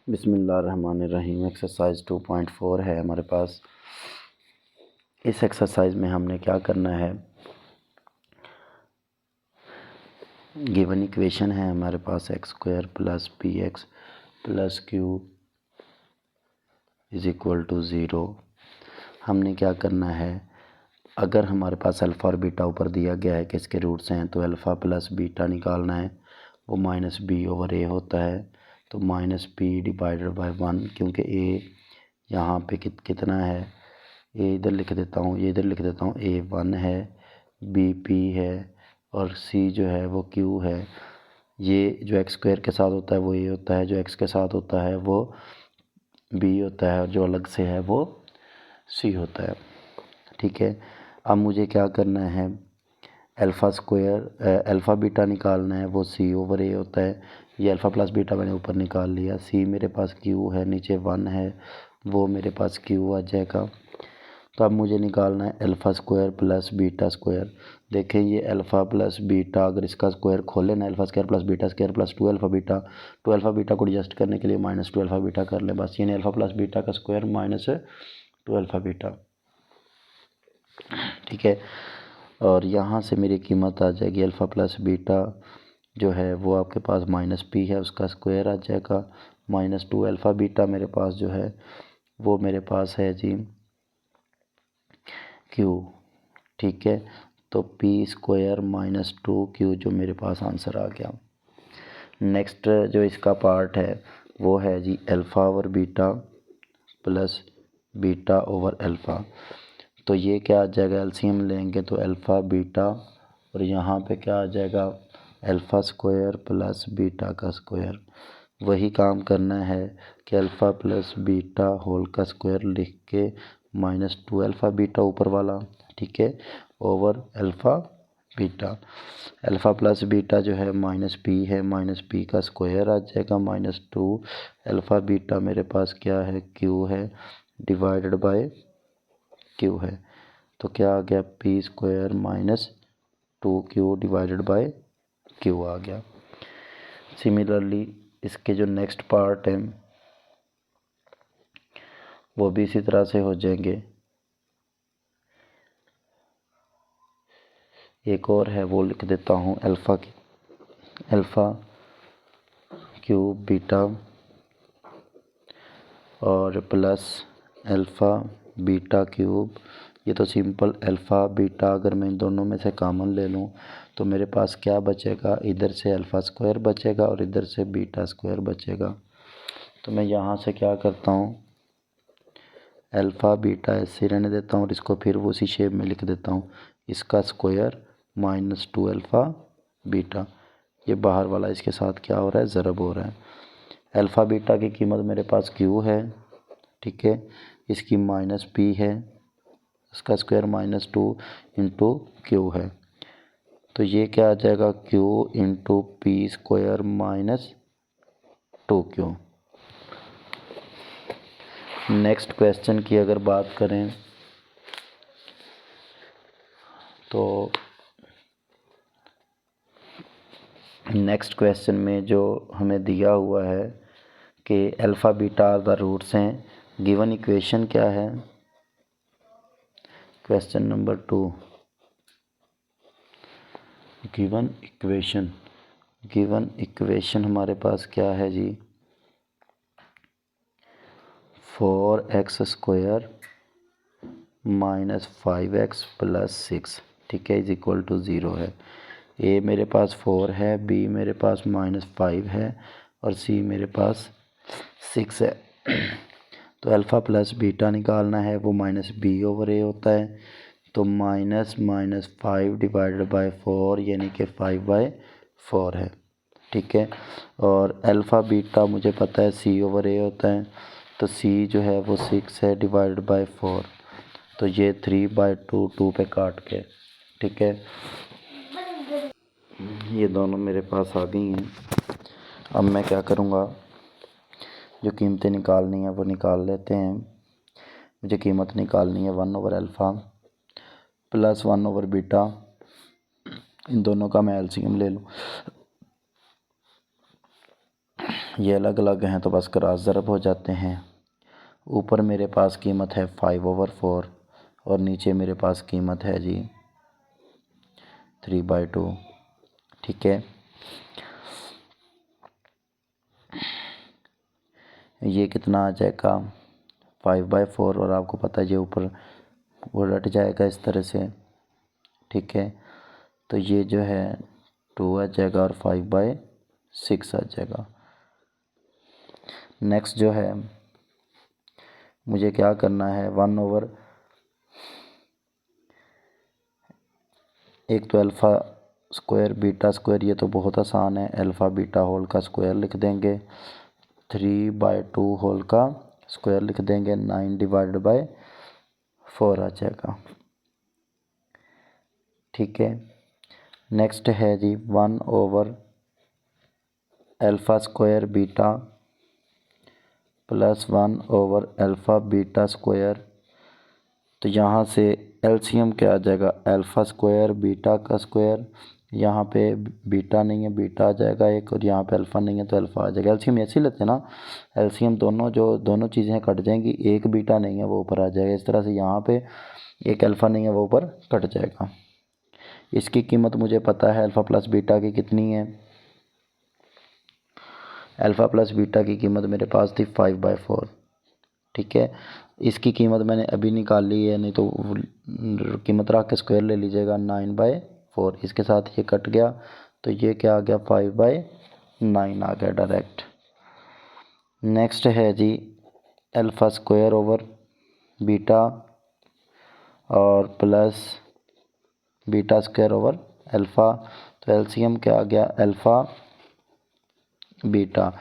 बिस्मिल्लाहिर्रहमानिर्रहीम। एक्सरसाइज 2.4 है हमारे पास। इस एक्सरसाइज में हमने क्या करना है, गिवन इक्वेशन है हमारे पास x² + px + q = 0। हमने क्या करना है, अगर हमारे पास अल्फ़ा और बीटा ऊपर दिया गया है कि इसके रूट्स हैं, तो अल्फ़ा प्लस बीटा निकालना है, वो -b/a होता है। तो -p/1, क्योंकि a यहाँ पे कितना है, a इधर लिख देता हूँ, ये इधर लिख देता हूँ, a 1 है, b p है और c जो है वो q है। ये जो x² के साथ होता है वो a होता है, जो x के साथ होता है वो b होता है और जो अलग से है वो c होता है। ठीक है, अब मुझे क्या करना है, अल्फ़ा बीटा निकालना है, वो c/a होता है। ये अल्फ़ा प्लस बीटा मैंने ऊपर निकाल लिया। c मेरे पास q है, नीचे 1 है, वो मेरे पास q आ जाएगा। तो अब मुझे निकालना है अल्फ़ा² + बीटा²। देखें, ये अल्फ़ा प्लस बीटा, अगर इसका स्क्वायर खोलें ना, अल्फ़ा² + बीटा² + 2 बीटा, 2 बीटा को एडजस्ट करने के लिए -2 बीटा कर लें बस। यानी अल्फ़ा प्लस बीटा का स्क्वायर -2 बीटा। ठीक है, और यहाँ से मेरी कीमत आ जाएगी अल्फ़ा प्लस बीटा जो है वो आपके पास -p है, उसका स्क्वायर आ जाएगा। -2 अल्फ़ा बीटा मेरे पास जो है वो मेरे पास है जी q। ठीक है, तो p² - 2q जो मेरे पास आंसर आ गया। नेक्स्ट जो इसका पार्ट है वो है जी alpha over beta plus beta over alpha. तो ये क्या आ जाएगा, एलसीएम लेंगे तो अल्फ़ा बीटा और यहाँ पे क्या आ जाएगा, अल्फ़ा² प्लस बीटा का स्क्वायर। वही काम करना है कि अल्फ़ा प्लस बीटा होल का स्क्वायर लिख के -2 अल्फ़ा बीटा ऊपर वाला, ठीक है, over alpha beta. Alpha plus beta जो है -p है, -p का स्क्वायर आ जाएगा, -2 अल्फ़ा बीटा मेरे पास क्या है, q है, डिवाइडेड बाय q है। तो क्या आ गया, p² - 2q divided by q आ गया। सिमिलरली इसके जो नेक्स्ट पार्ट है वो भी इसी तरह से हो जाएंगे। एक और है वो लिख देता हूँ, अल्फ़ा क्यूब बीटा और प्लस अल्फ़ा बीटा क्यूब। ये तो सिंपल अल्फ़ा बीटा, अगर मैं इन दोनों में से कॉमन ले लूँ तो मेरे पास क्या बचेगा, इधर से अल्फ़ा² बचेगा और इधर से बीटा² बचेगा। तो मैं यहाँ से क्या करता हूँ, अल्फ़ा बीटा ऐसे रहने देता हूँ और इसको फिर वो उसी शेप में लिख देता हूँ, इसका स्क्वायर -2 अल्फ़ा बीटा। ये बाहर वाला इसके साथ क्या हो रहा है, ज़रब हो रहा है। अल्फ़ा बीटा की कीमत मेरे पास q है, ठीक है, इसकी -p है, इसका स्क्वायर -2 इंटू q है। तो ये क्या आ जाएगा, q into p² - 2q। Next question की अगर बात करें तो नेक्स्ट क्वेश्चन में जो हमें दिया हुआ है कि alpha beta are the roots हैं, गिवन इक्वेशन क्या है, क्वेश्चन नंबर 2, गिवन इक्वेशन हमारे पास क्या है जी, 4x² - 5x + 6, ठीक है, = 0 है। a मेरे पास 4 है, b मेरे पास -5 है और c मेरे पास 6 है। तो अल्फ़ा प्लस बीटा निकालना है, वो -b/a होता है। तो -5 डिवाइडेड बाय 4 यानी कि 5/4 है, ठीक है। और अल्फ़ा बीटा मुझे पता है c/a होता है, तो c जो है वो 6 है डिवाइडेड बाय 4, तो ये 3/2 2 पे काट के, ठीक है, ये दोनों मेरे पास आ गई हैं। अब मैं क्या करूँगा, जो कीमतें निकालनी है वो निकाल लेते हैं। मुझे कीमत निकालनी है 1/अल्फ़ा प्लस 1/बीटा, इन दोनों का मैं एलसीएम ले लूँ। ये अलग अलग हैं तो बस क्रॉस ज़रब हो जाते हैं। ऊपर मेरे पास कीमत है 5/4 और नीचे मेरे पास कीमत है जी 3/2। ठीक है, ये कितना आ जाएगा 5/4 और आपको पता है ये ऊपर उलट जाएगा इस तरह से। ठीक है, तो ये जो है 2 आ जाएगा और 5/6 आ जाएगा। नेक्स्ट जो है मुझे क्या करना है, 1/, एक तो अल्फ़ा स्क्वायर बीटा स्क्वायर, ये तो बहुत आसान है, अल्फ़ा बीटा होल का स्क्वायर लिख देंगे, 3/2 होल का स्क्वायर लिख देंगे, 9/4 आ जाएगा। ठीक है, नेक्स्ट है जी 1/अल्फ़ा स्क्वायर बीटा प्लस 1/अल्फ़ा बीटा स्क्वायर। तो यहाँ से एलसीएम क्या आ जाएगा, अल्फ़ा स्क्वायर बीटा का स्क्वायर, यहाँ पे बीटा नहीं है बीटा आ जाएगा एक, और यहाँ पे अल्फ़ा नहीं है तो अल्फ़ा आ जाएगा। एलसीएम ऐसे ही लेते हैं ना, एलसीएम दोनों चीज़ें कट जाएंगी, एक बीटा नहीं है वो ऊपर आ जाएगा। इस तरह से यहाँ पे एक अल्फ़ा नहीं है वो ऊपर कट जाएगा। इसकी कीमत मुझे पता है अल्फ़ा प्लस बीटा की कितनी है। अल्फ़ा प्लस बीटा की कीमत मेरे पास थी 5/4। ठीक है, इसकी कीमत मैंने अभी निकाल ली है, नहीं तो कीमत रख के स्क्वायर ले लीजिएगा, 9/4। इसके साथ ये कट गया तो ये क्या आ गया 5/9 आ गया डायरेक्ट। नेक्स्ट है जी अल्फ़ा स्क्वायर ओवर बीटा और plus beta square over alpha. तो एलसीएम क्या आ गया, अल्फ़ा बीटा,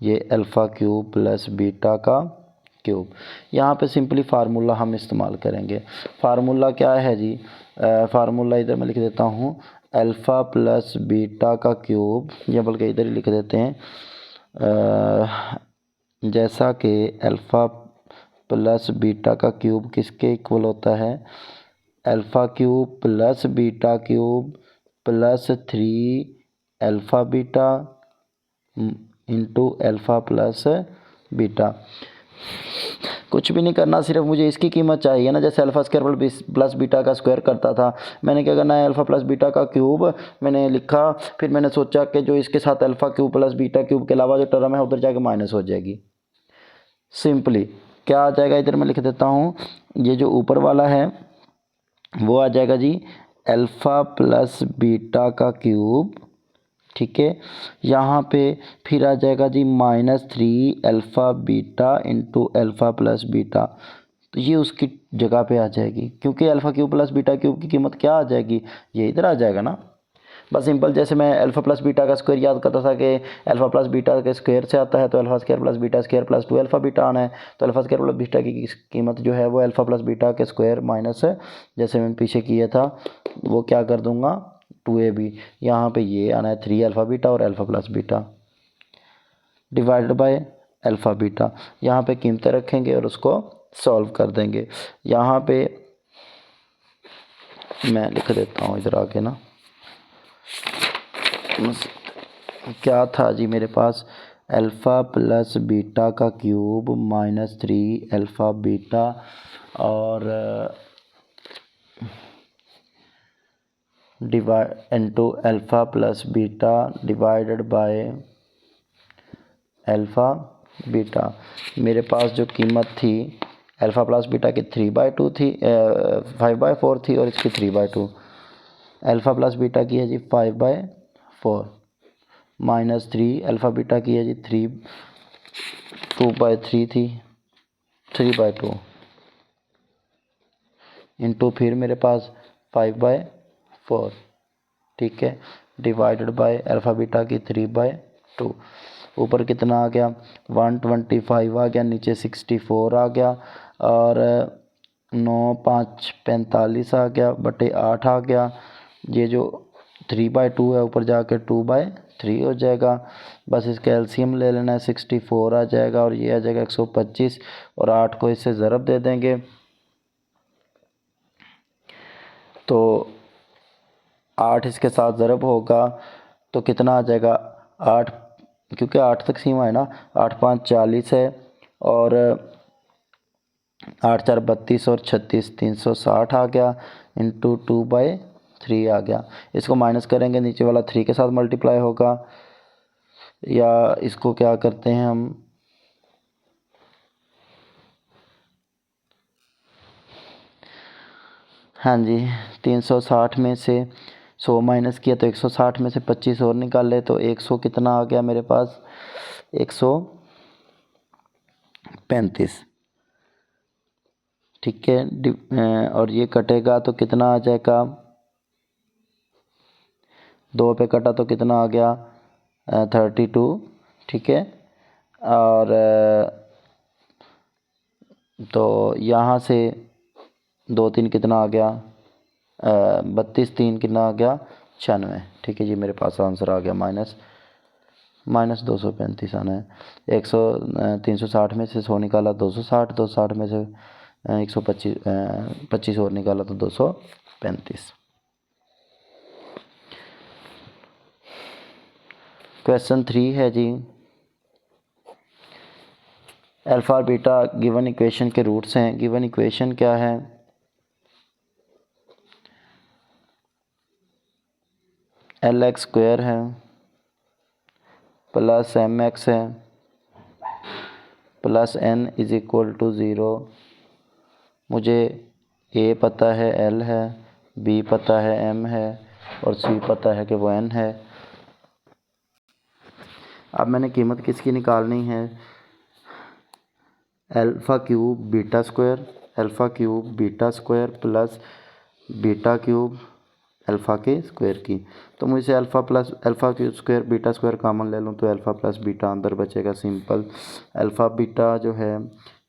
ये अल्फ़ा क्यूब प्लस बीटा का क्यूब। यहाँ पे सिंपली फार्मूला हम इस्तेमाल करेंगे। फार्मूला क्या है जी, फार्मूला इधर मैं लिख देता हूँ, अल्फ़ा प्लस बीटा का क्यूब, या बल्कि इधर ही लिख देते हैं, जैसा कि अल्फ़ा प्लस बीटा का क्यूब किसके इक्वल होता है, alpha cube plus beta cube plus 3 alpha beta into alpha plus beta. कुछ भी नहीं करना, सिर्फ मुझे इसकी कीमत चाहिए ना, जैसे अल्फ़ा स्क्वायर प्लस बीटा का स्क्वायर करता था। मैंने क्या करना है, अल्फ़ा प्लस बीटा का क्यूब मैंने लिखा, फिर मैंने सोचा कि जो इसके साथ alpha cube plus beta cube के अलावा जो टर्म है उधर जाके माइनस हो जाएगी। सिंपली क्या आ जाएगा, इधर मैं लिख देता हूँ, ये जो ऊपर वाला है वो आ जाएगा जी अल्फ़ा प्लस बीटा का क्यूब। ठीक है, यहाँ पे फिर आ जाएगा जी -3 alpha beta into alpha plus beta. तो ये उसकी जगह पे आ जाएगी, क्योंकि alpha cube plus beta cube की कीमत क्या आ जाएगी, ये इधर आ जाएगा ना। बस सिंपल, जैसे मैं अल्फ़ा प्लस बीटा का स्क्वायर याद करता था कि अल्फ़ा प्लस बीटा के स्क्वायर से आता है, तो alpha square plus beta square plus 2 alpha beta आना है। तो अल्फ़ा स्क्वायर प्लस बीटा की कीमत जो है वो अल्फ़ा प्लस बीटा के स्क्वायर माइनस, जैसे मैंने पीछे किया था वो क्या कर दूंगा 2ab, यहाँ पे ये आना है 3 अल्फ़ा बीटा और alpha plus beta divided by alpha beta. यहाँ पे कीमतें रखेंगे और उसको सॉल्व कर देंगे। यहाँ पे मैं लिख देता हूँ इधर आके ना, क्या था जी मेरे पास, अल्फ़ा प्लस बीटा का क्यूब -3 अल्फ़ा बीटा और divide into alpha plus beta divided by alpha beta. मेरे पास जो कीमत थी अल्फ़ा प्लस बीटा की 3/2 थी, 5/4 थी, और इसकी 3/2। अल्फ़ा प्लस बीटा की है जी 5/4 -3 अल्फ़ा बीटा की है जी 2/3 थी, 3/2 इंटू फिर मेरे पास 5/4। ठीक है, डिवाइडेड बाय अल्फ़ा बीटा की 3/2। ऊपर कितना आ गया 125 आ गया, नीचे 64 आ गया, और 9 5 45 आ गया बटे 8 आ गया। ये जो 3/2 है ऊपर जाके 2/3 हो जाएगा। बस इसका एलसीएम ले लेना है, 64 आ जाएगा और ये आ जाएगा 125, और 8 को इससे ज़रब दे देंगे तो 8 इसके साथ ज़रब होगा तो कितना आ जाएगा, 8 क्योंकि 8 तक सीमा है ना, 8 5 40 है और 8 4 32 और 36 360 आ गया, इंटू 2/3 आ गया। इसको माइनस करेंगे, नीचे वाला 3 के साथ मल्टीप्लाई होगा, या इसको क्या करते हैं हम, हाँ जी 360 में से 100 माइनस किया तो 160 में से 25 और निकाले तो 100 कितना आ गया मेरे पास, 135। ठीक है, और ये कटेगा तो कितना आ जाएगा, 2 पे कटा तो कितना आ गया, 32। ठीक है, और तो यहाँ से 2 3 कितना आ गया, 32 3 कितना आ गया, 96। ठीक है जी, मेरे पास आंसर आ गया माइनस 235 आना है। 360 में से 100 निकाला 260, 260 में से 125 25 और निकाला तो 235। क्वेश्चन 3 है जी, अल्फा और बीटा गिवन इक्वेशन के रूट्स हैं। गिवन इक्वेशन क्या है, LX स्क्वायर है प्लस MX है plus N is equal to 0। मुझे A पता है, L है, B पता है, M है, और C पता है कि वो N है। अब मैंने कीमत किसकी निकालनी है, alpha cube beta square plus beta cube alpha के स्क्वायर की। तो मुझे alpha cube square beta square common ले लूँ तो अल्फ़ा प्लस बीटा अंदर बचेगा, सिंपल। अल्फ़ा बीटा जो है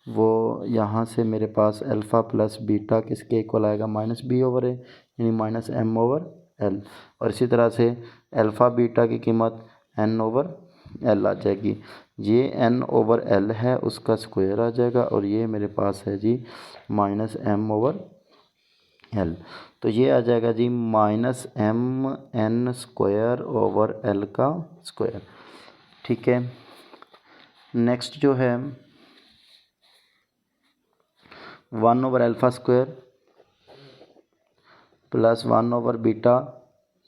वो यहाँ से मेरे पास अल्फ़ा प्लस बीटा किसके इक्वल आएगा, -b/a, यानी -m/l। और इसी तरह से अल्फ़ा बीटा की कीमत n/l आ जाएगी। ये n/l है, उसका स्क्वायर आ जाएगा, और ये मेरे पास है जी -m/l। तो ये आ जाएगा जी -mn/l का स्क्वायर। ठीक है, नेक्स्ट जो है 1/अल्फ़ा स्क्वायर प्लस 1/बीटा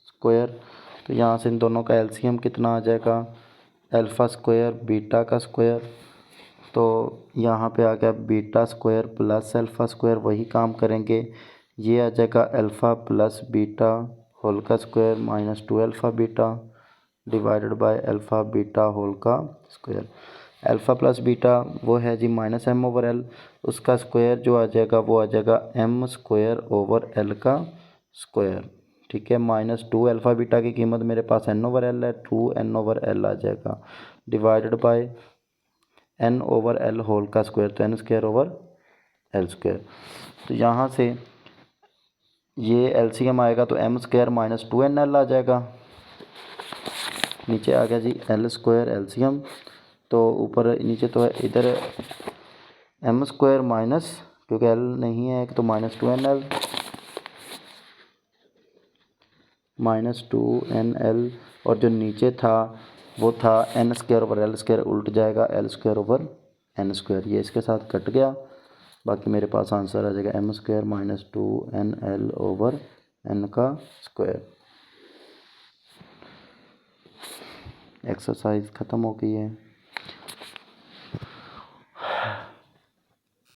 स्क्वायर। तो यहाँ से इन दोनों का एलसीएम कितना आ जाएगा, अल्फ़ा स्क्वायर बीटा का स्क्वायर। तो यहाँ पे आ गया beta square plus alpha square, वही काम करेंगे। ये आ जाएगा अल्फ़ा प्लस बीटा होल का square -2 beta divided by alpha beta whole का स्क्वायर। अल्फ़ा प्लस बीटा वो है जी -m/l, उसका स्क्वायर जो आ जाएगा वो आ जाएगा m/l का स्क्वायर। ठीक है, -2 अल्फ़ा बीटा की कीमत मेरे पास n/l है, 2n/l आ जाएगा डिवाइडेड बाय n/l होल का स्क्वायर, तो n²/l²। तो यहाँ से ये एलसीएम आएगा तो m² -2nl आ जाएगा। नीचे आ गया जी l² एलसीएम, तो ऊपर नीचे तो है इधर m² माइनस, क्योंकि l नहीं है तो -2nl -2nl, और जो नीचे था वो था n²/l², उल्ट जाएगा l²/n²। ये इसके साथ कट गया, बाकी मेरे पास आंसर आ जाएगा m² -2nl/n का स्क्वायर। एक्सरसाइज ख़त्म हो गई है।